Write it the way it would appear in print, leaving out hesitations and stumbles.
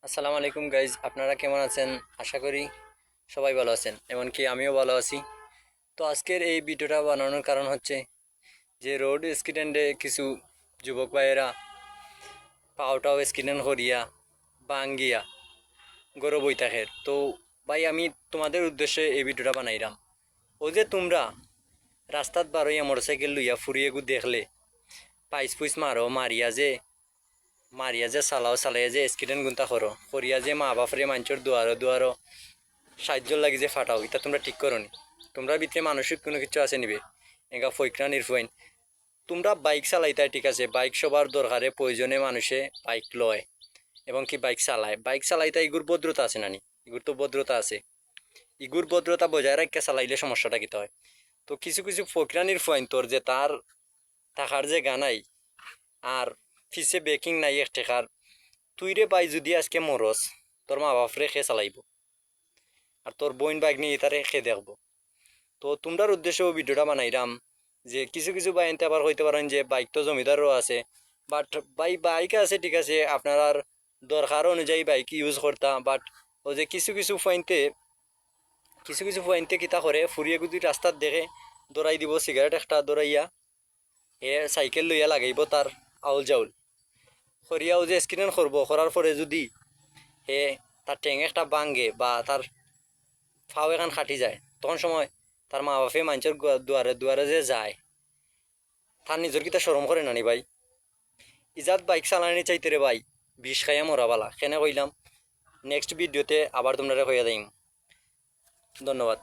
আসসালামু আলাইকুম গাইজ, আপনারা কেমন আছেন? আশা করি সবাই ভালো আছেন, এমনকি আমিও ভালো আছি। তো আজকের এই ভিডিওটা বানানোর কারণ হচ্ছে যে রোড অ্যাক্সিডেন্টে কিছু যুবক ভাইয়েরা পাওটাও অ্যাক্সিডেন্ট করিয়া বাঙ্গিয়া গরো বই থাকে। তো ভাই, আমি তোমাদের উদ্দেশ্যে এই ভিডিওটা বানাইলাম। ও যে তোমরা রাস্তাত বারোইয়া মোটরসাইকেল লইয়া ফুরিয়ে গু দেখলে পাইস পুইস মারিয়া যে চালাইয়া যে অ্যাক্সিডেন্ট গুনতা করিয়া যে মা বাপরে মানুষের দুয়ারো দুয়ারো সাহায্য লাগি যে ফাটাও, এটা তোমরা ঠিক করো নি। তোমরা ভিতরে মানসিক কোনো কিছু আছে নিবে এগা ফৈকরা নির্ফইন। তোমরা বাইক চালাইতাই ঠিক আছে, বাইক সবার দরকারে প্রয়োজনে মানুষে বাইক লয় এবং কি বাইক চালায়। বাইক চালাইতে ইগুর ভদ্রতা আছে নানি, ইগুর তো ভদ্রতা আছে। ইগুর ভদ্রতা বজায় রাখতে চালাইলে সমস্যাটা কিতা হয়। তো কিছু কিছু ফৈকরা নির্ফইন তোর যে তার থাকার যে গানাই আর ফিসে বেকিং নাই এক টেকার, তুই রে বাই যদি আজকে মরস, তোর মা বাপরে খে চালাইব আর তোর বোন বাইক নিয়ে তারে খে দেখবো। তো তোমরার উদ্দেশ্যে ভিডিওটা বানাইলাম যে কিছু কিছু বাইনতে আবার হইতে পারেন যে বাইক তো জমিদারও আছে, বাট বাইক আছে ঠিক আছে, আপনার দরকার অনুযায়ী বাইক ইউজ করতা। বাট ও যে কিছু কিছু পয়েন্টে কিতা করে ফুরিয়ে গুদি রাস্তাত দেখে দৌড়াই দিব, সিগারেট একটা দৌড়াইয়া এ সাইকেল লইয়া লাগাইব তার আউল জাউল সরিয়াও যে স্ক্রিন করবো, করার পরে যদি হে তার টেং একটা বাঙ্গে বা তার ফাও এখান খাটি যায়, তখন সময় তার মা বাপে মানুষের দুয়ারে দুয়ারে যে যায়, তার নিজের কিতা সরম করে নানি ভাই। ইজাত বাইক চালানি চাইতে রে ভাই বিষ খাইয়া মরা বালা, কেনে কইলাম। নেক্সট ভিডিওতে আবার তোমরা হইয়া দিম। ধন্যবাদ।